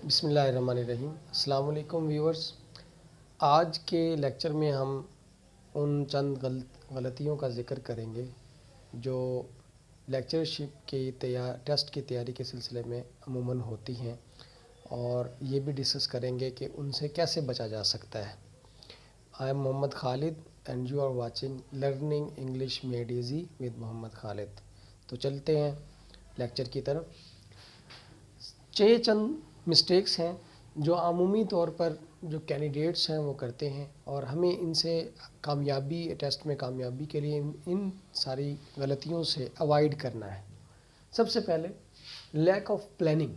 بسم اللہ الرحمن الرحیم۔ السلام علیکم ویورز۔ آج کے لیکچر میں ہم ان چند غلطیوں کا ذکر کریں گے جو لیکچرشپ کی ٹیسٹ کی تیاری کے سلسلے میں عموماً ہوتی ہیں، اور یہ بھی ڈسکس کریں گے کہ ان سے کیسے بچا جا سکتا ہے۔ I am Muhammad Khalid and you are watching learning English made easy with Muhammad Khalid. تو چلتے ہیں لیکچر کی طرف۔ چند مسٹیکس ہیں جو عمومی طور پر جو کینڈیڈیٹس ہیں وہ کرتے ہیں، اور ہمیں ان سے ٹیسٹ میں کامیابی کے لیے ان ساری غلطیوں سے اوائڈ کرنا ہے۔ سب سے پہلے لیک آف پلاننگ۔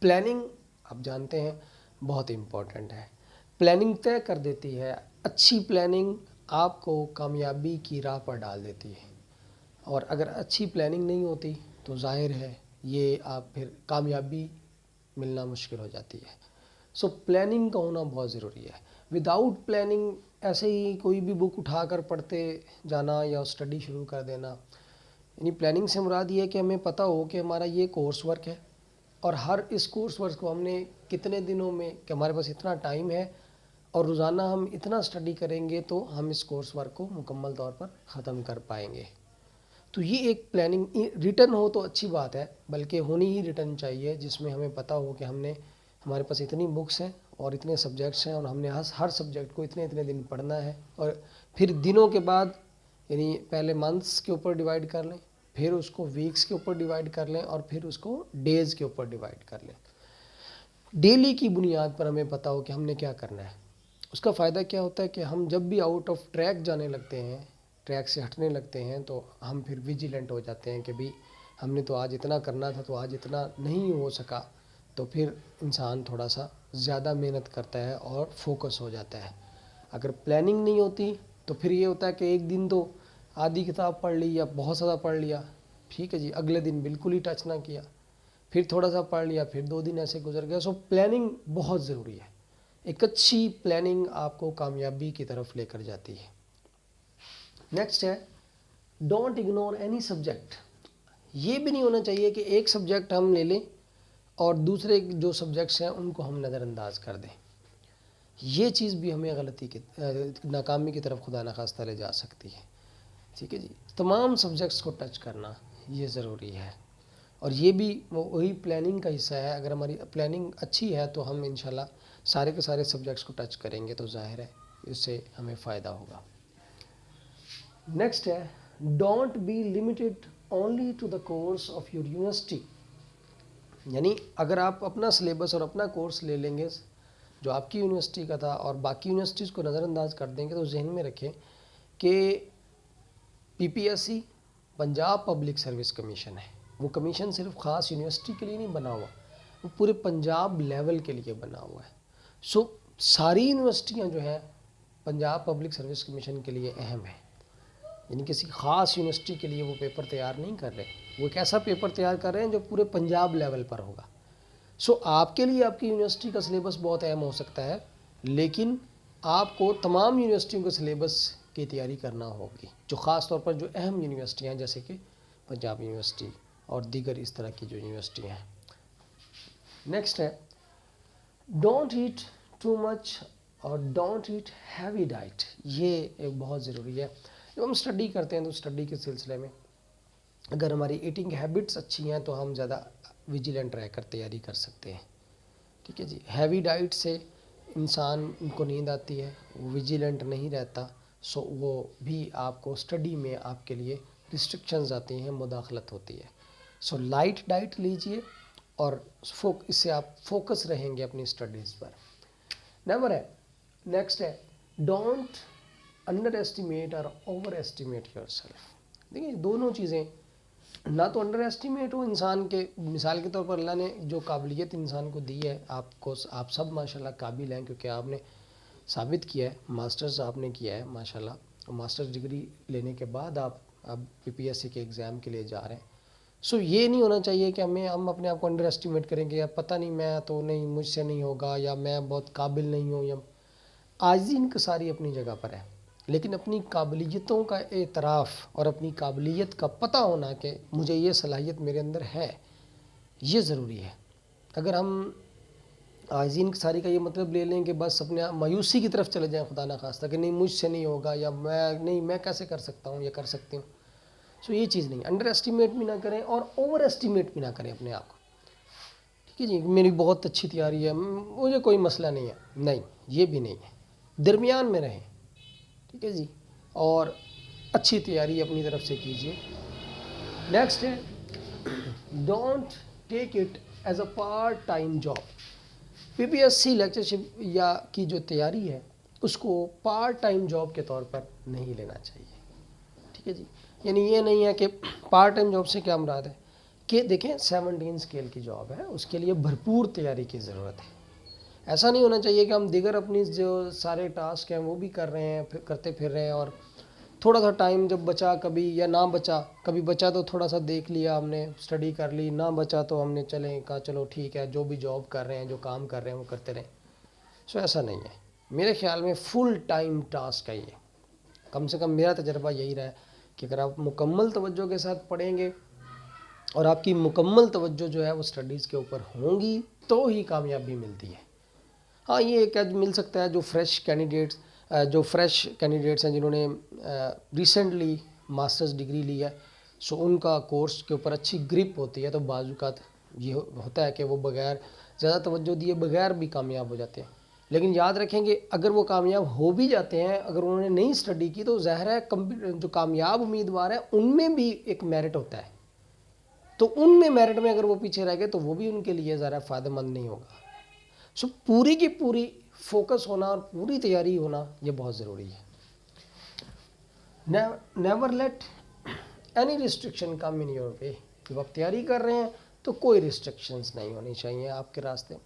پلاننگ آپ جانتے ہیں بہت امپورٹنٹ ہے۔ پلاننگ طے کر دیتی ہے، اچھی پلاننگ آپ کو کامیابی کی راہ پر ڈال دیتی ہے، اور اگر اچھی پلاننگ نہیں ہوتی تو ظاہر ہے یہ آپ پھر کامیابی ملنا مشکل ہو جاتی ہے۔ سو پلاننگ کا ہونا بہت ضروری ہے۔ وداؤٹ پلاننگ ایسے ہی کوئی بھی بک اٹھا کر پڑھتے جانا یا اسٹڈی شروع کر دینا، یعنی پلاننگ سے مراد یہ ہے کہ ہمیں پتہ ہو کہ ہمارا یہ کورس ورک ہے، اور ہر اس کورس ورک کو ہم نے کتنے دنوں میں، کہ ہمارے پاس اتنا ٹائم ہے اور روزانہ ہم اتنا اسٹڈی کریں گے تو ہم اس کورس ورک کو مکمل طور پر ختم کر پائیں گے۔ تو یہ ایک پلاننگ ریٹن ہو تو اچھی بات ہے، بلکہ ہونی ہی ریٹن چاہیے، جس میں ہمیں پتہ ہو کہ ہمارے پاس اتنی بکس ہیں اور اتنے سبجیکٹس ہیں، اور ہم نے ہر سبجیکٹ کو اتنے دن پڑھنا ہے، اور پھر دنوں کے بعد یعنی پہلے منتھس کے اوپر ڈیوائیڈ کر لیں، پھر اس کو ویکس کے اوپر ڈیوائیڈ کر لیں، اور پھر اس کو ڈیز کے اوپر ڈیوائیڈ کر لیں۔ ڈیلی کی بنیاد پر ہمیں پتہ ہو کہ ہم نے کیا کرنا ہے۔ اس کا فائدہ کیا ہوتا ہے کہ ہم جب بھی آؤٹ آف ٹریک جانے لگتے ہیں، ٹریک سے ہٹنے لگتے ہیں، تو ہم پھر ویجیلنٹ ہو جاتے ہیں کہ بھی ہم نے تو آج اتنا کرنا تھا، تو آج اتنا نہیں ہو سکا، تو پھر انسان تھوڑا سا زیادہ محنت کرتا ہے اور فوکس ہو جاتا ہے۔ اگر پلاننگ نہیں ہوتی تو پھر یہ ہوتا ہے کہ ایک دن تو آدھی کتاب پڑھ لی یا بہت زیادہ پڑھ لیا، ٹھیک ہے جی، اگلے دن بالکل ہی ٹچ نہ کیا، پھر تھوڑا سا پڑھ لیا، پھر 2 دن ایسے گزر گیا۔ سو پلاننگ بہت ضروری ہے۔ ایک اچھی پلاننگ آپ کو کامیابی کی طرف لے کر جاتی ہے۔ نیکسٹ ہے ڈونٹ اگنور اینی سبجیکٹ۔ یہ بھی نہیں ہونا چاہیے کہ ایک سبجیکٹ ہم لے لیں اور دوسرے جو سبجیکٹس ہیں ان کو ہم نظر انداز کر دیں۔ یہ چیز بھی ہمیں ناکامی کی طرف خدا نخواستہ لے جا سکتی ہے، ٹھیک ہے جی۔ تمام سبجیکٹس کو ٹچ کرنا یہ ضروری ہے، اور یہ بھی وہی پلاننگ کا حصہ ہے۔ اگر ہماری پلاننگ اچھی ہے تو ہم انشاءاللہ سارے کے سارے سبجیکٹس کو ٹچ کریں گے، تو ظاہر ہے اس سے ہمیں فائدہ ہوگا۔ نیکسٹ ہے don't be limited only to the course of your university. یعنی اگر آپ اپنا سلیبس اور اپنا کورس لے لیں گے جو آپ کی یونیورسٹی کا تھا، اور باقی یونیورسٹیز کو نظر انداز کر دیں گے، تو ذہن میں رکھیں کہ PPSC Punjab public service commission ہے۔ وہ کمیشن صرف خاص یونیورسٹی کے لیے نہیں بنا ہوا، وہ پورے پنجاب لیول کے لیے بنا ہوا ہے۔ سو ساری یونیورسٹیاں جو ہیں پنجاب پبلک سروس کمیشن کے لیے اہم ہیں، یعنی کسی خاص یونیورسٹی کے لیے وہ پیپر تیار نہیں کر رہے، وہ ایک ایسا پیپر تیار کر رہے ہیں جو پورے پنجاب لیول پر ہوگا۔ سو آپ کے لیے آپ کی یونیورسٹی کا سلیبس بہت اہم ہو سکتا ہے، لیکن آپ کو تمام یونیورسٹیوں کے سلیبس کی تیاری کرنا ہوگی، جو خاص طور پر جو اہم یونیورسٹیاں ہیں، جیسے کہ پنجاب یونیورسٹی اور دیگر اس طرح کی جو یونیورسٹیاں ہیں۔ نیکسٹ ہے ڈونٹ ایٹ ٹو مچ اور ڈونٹ ایٹ ہیوی ڈائٹ۔ یہ ایک بہت ضروری ہے۔ جب ہم اسٹڈی کرتے ہیں تو اسٹڈی کے سلسلے میں اگر ہماری ایٹنگ ہیبٹس اچھی ہیں تو ہم زیادہ ویجیلنٹ رہ کر تیاری کر سکتے ہیں، ٹھیک ہے جی۔ ہیوی ڈائٹ سے انسان کو نیند آتی ہے، وہ ویجیلنٹ نہیں رہتا، سو وہ بھی آپ کو اسٹڈی میں آپ کے لیے ریسٹرکشنز آتی ہیں، مداخلت ہوتی ہے۔ سو لائٹ ڈائٹ لیجئے، اور اس سے آپ فوکس رہیں گے اپنی اسٹڈیز پر۔ نمبر ہے نیکسٹ ہے ڈونٹ انڈر ایسٹیمیٹ اور اوور ایسٹیمیٹ یور سیلف۔ دیکھیں دونوں چیزیں، نہ تو انڈر ایسٹیمیٹ ہو انسان کے، مثال کے طور پر اللہ نے جو قابلیت انسان کو دی ہے، آپ سب ماشاءاللہ قابل ہیں، کیونکہ آپ نے ثابت کیا ہے، ماسٹرز آپ نے کیا ہے ماشاءاللہ، اور ماسٹرز ڈگری لینے کے بعد آپ اب PPSC کے ایگزام کے لیے جا رہے ہیں۔ سو یہ نہیں ہونا چاہیے کہ ہم اپنے آپ کو انڈر ایسٹیمیٹ کریں گے، یا پتہ نہیں میں تو نہیں، مجھ سے نہیں ہوگا، یا میں بہت قابل نہیں ہوں، یا عاجزی انکساری اپنی جگہ پر ہے، لیکن اپنی قابلیتوں کا اعتراف اور اپنی قابلیت کا پتہ ہونا کہ مجھے یہ صلاحیت میرے اندر ہے، یہ ضروری ہے۔ اگر ہم عائزین ساری کا یہ مطلب لے لیں کہ بس اپنے مایوسی کی طرف چلے جائیں خدا نخواستہ کہ نہیں مجھ سے نہیں ہوگا، یا میں کیسے کر سکتا ہوں یا کر سکتی ہوں، سو یہ چیز نہیں، انڈر ایسٹیمیٹ بھی نہ کریں اور اوور ایسٹیمیٹ بھی نہ کریں اپنے آپ کو. ٹھیک ہے جی، میری بہت اچھی تیاری ہے، مجھے کوئی مسئلہ نہیں ہے، نہیں، یہ بھی نہیں ہے، درمیان میں رہیں. ٹھیک ہے جی، اور اچھی تیاری اپنی طرف سے کیجیے. نیکسٹ ہے don't take it as a part time job. P P S C lectureship یا کی جو تیاری ہے اس کو پارٹ ٹائم جاب کے طور پر نہیں لینا چاہیے. ٹھیک ہے جی، یعنی یہ نہیں ہے کہ پارٹ ٹائم جاب سے کیا مراد ہے کہ دیکھیں 17 اسکیل کی جاب ہے، اس کے لیے بھرپور تیاری کی ضرورت ہے. ایسا نہیں ہونا چاہیے کہ ہم دیگر اپنی جو سارے ٹاسک ہیں وہ بھی کر رہے ہیں، کرتے پھر رہے ہیں، اور تھوڑا سا ٹائم جب بچا کبھی یا نہ بچا، کبھی بچا تو تھوڑا سا دیکھ لیا ہم نے، اسٹڈی کر لی، نہ بچا تو ہم نے کہا چلو ٹھیک ہے، جو بھی جاب کر رہے ہیں، جو کام کر رہے ہیں وہ کرتے رہیں. سو ایسا نہیں ہے میرے خیال میں، فل ٹائم ٹاسک ہے یہ. کم سے کم میرا تجربہ یہی رہا ہے کہ اگر آپ مکمل توجہ کے ساتھ پڑھیں گے اور آپ کی مکمل توجہ جو ہے وہ اسٹڈیز کے اوپر ہوں گی تو ہی کامیابی ملتی ہے. ہاں یہ ایک مل سکتا ہے جو فریش کینڈیڈیٹس ہیں جنہوں نے ریسنٹلی ماسٹرز ڈگری لی ہے، سو ان کا کورس کے اوپر اچھی گرپ ہوتی ہے، تو بعض اوقات یہ ہوتا ہے کہ وہ بغیر زیادہ توجہ دیے بغیر بھی کامیاب ہو جاتے ہیں. لیکن یاد رکھیں کہ اگر وہ کامیاب ہو بھی جاتے ہیں، اگر انہوں نے نہیں اسٹڈی کی، تو ظاہر ہے جو کامیاب امیدوار ہیں ان میں بھی ایک میرٹ ہوتا ہے، تو ان میں میرٹ میں اگر وہ پیچھے رہ گئے تو وہ بھی ان کے لیے ذرا فائدہ مند نہیں ہوگا. سو پوری کی پوری فوکس ہونا اور پوری تیاری ہونا یہ بہت ضروری ہے. Never let any restriction come in your way. جب آپ تیاری کر رہے ہیں تو کوئی ریسٹرکشنز نہیں ہونی چاہیے آپ کے راستے میں.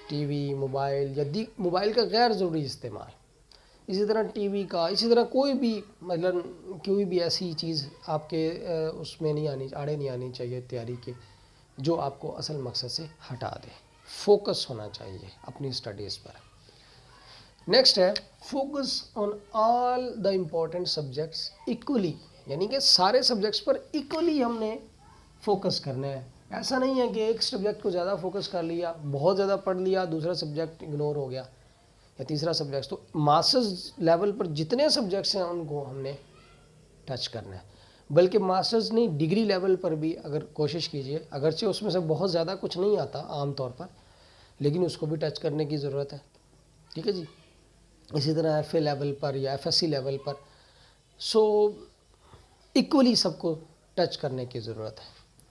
ٹی وی، موبائل یا موبائل کا غیر ضروری استعمال، اسی طرح ٹی وی کا، اسی طرح کوئی بھی ایسی چیز آپ کے اس میں آڑے نہیں آنی چاہیے تیاری کے، جو آپ کو اصل مقصد سے ہٹا دے. فوکس ہونا چاہیے اپنی اسٹڈیز پر. نیکسٹ ہے focus on all the important subjects equally. یعنی کہ سارے سبجیکٹس پر ایکولی ہم نے فوکس کرنا ہے. ایسا نہیں ہے کہ ایک سبجیکٹ کو زیادہ فوکس کر لیا، بہت زیادہ پڑھ لیا، دوسرا سبجیکٹ اگنور ہو گیا، یا تیسرا سبجیکٹ. تو ماسٹرز لیول پر جتنے سبجیکٹس ہیں ان کو ہم نے ٹچ کرنا ہے. بلکہ ماسٹرز نہیں، ڈگری لیول پر بھی اگر کوشش کیجئے، اگرچہ اس میں سے بہت زیادہ کچھ نہیں آتا عام طور پر، لیکن اس کو بھی ٹچ کرنے کی ضرورت ہے. ٹھیک ہے جی، اسی طرح ایف اے لیول پر یا ایف ایس سی لیول پر. سو ایکولی سب کو ٹچ کرنے کی ضرورت ہے.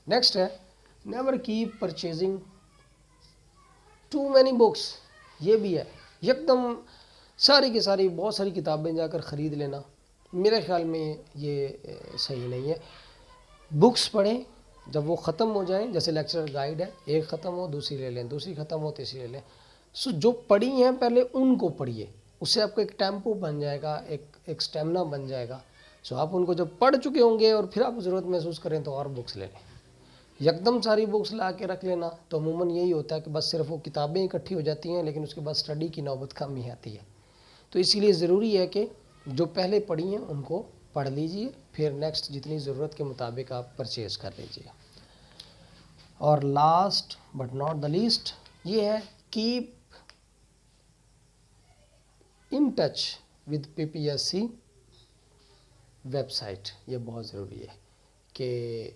نیکسٹ ہے never keep purchasing too many books. یہ بھی ہے، یکدم ساری کی ساری بہت ساری کتابیں جا کر خرید لینا، میرے خیال میں یہ صحیح نہیں ہے. بکس پڑھیں، جب وہ ختم ہو جائیں، جیسے لیکچرر گائیڈ ہے، ایک ختم ہو دوسری لے لیں، دوسری ختم ہو تیسری لے لیں. سو جو پڑھی ہیں پہلے ان کو پڑھیے، اس سے آپ کو ایک ٹیمپو بن جائے گا، ایک سٹیمنا بن جائے گا. سو آپ ان کو جب پڑھ چکے ہوں گے اور پھر آپ ضرورت محسوس کریں تو اور بکس لے لیں. یکدم ساری بکس لا کے رکھ لینا تو عموماً یہی ہوتا ہے کہ بس صرف وہ کتابیں اکٹھی ہو جاتی ہیں، لیکن اس کے بعد اسٹڈی کی نوبت کم ہی آتی ہے. تو اسی لیے ضروری ہے کہ جو پہلے پڑھی ہیں ان کو پڑھ لیجئے، پھر نیکسٹ جتنی ضرورت کے مطابق آپ پرچیز کر لیجئے. اور last but not the least یہ ہے keep in touch with P P S C website. یہ بہت ضروری ہے کہ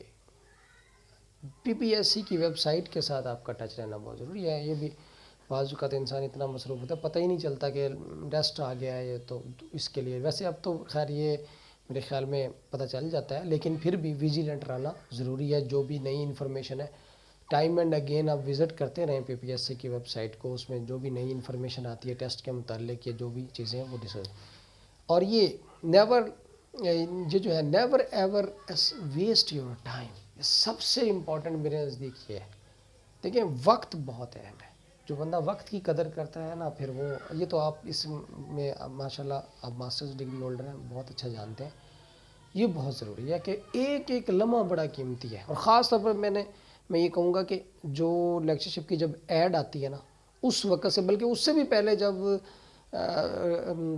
پی پی ایس سی کی ویب سائٹ کے ساتھ آپ کا ٹچ رہنا بہت ضروری ہے. یہ بھی بعض اوقات انسان اتنا مصروف ہوتا ہے پتہ ہی نہیں چلتا کہ ریسٹ آ گیا ہے. تو اس کے لیے ویسے اب تو خیر یہ میرے خیال میں پتہ چل جاتا ہے، لیکن پھر بھی ویجیلنٹ رہنا ضروری ہے. جو بھی نئی انفارمیشن ہے ٹائم اینڈ اگین آپ وزٹ کرتے رہیں پی پی ایس سی کی ویب سائٹ کو، اس میں جو بھی نئی انفارمیشن آتی ہے ٹیسٹ کے متعلق یا جو بھی چیزیں ہیں وہ ڈسکس. اور یہ جو ہے never ever waste your time, یہ سب سے امپورٹنٹ میرے نزدیک یہ ہے. دیکھیں وقت بہت اہم ہے، جو بندہ وقت کی قدر کرتا ہے نا، پھر وہ یہ تو آپ اس میں ماشاءاللہ آپ ماسٹرز ڈگری ہولڈر ہیں، بہت اچھا جانتے ہیں. یہ بہت ضروری ہے کہ ایک ایک لمحہ بڑا قیمتی ہے. اور خاص طور پر میں یہ کہوں گا کہ جو لیکچرشپ کی جب ایڈ آتی ہے نا اس وقت سے، بلکہ اس سے بھی پہلے جب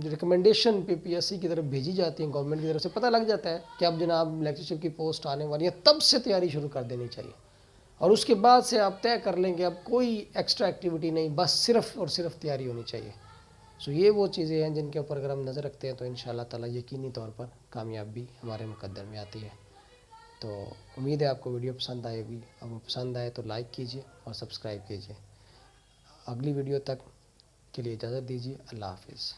ریکمنڈیشن پی پی ایس سی کی طرف بھیجی جاتی ہیں گورنمنٹ کی طرف سے، پتہ لگ جاتا ہے کہ اب جناب لیکچرشپ کی پوسٹ آنے والی ہے، تب سے تیاری شروع کر دینی چاہیے. اور اس کے بعد سے آپ طے کر لیں کہ اب کوئی ایکسٹرا ایکٹیویٹی نہیں، بس صرف اور صرف تیاری ہونی چاہیے. سو یہ وہ چیزیں ہیں جن کے اوپر اگر ہم نظر رکھتے ہیں تو ان شاء اللہ تعالیٰ یقینی طور پر کامیابی ہمارے مقدر میں آتی ہے. تو امید ہے آپ کو ویڈیو پسند آئے گی. اب وہ پسند آئے تو لائک کیجیے اور سبسکرائب کیجیے. اگلی ویڈیو تک کے لیے اجازت دیجیے. اللہ حافظ.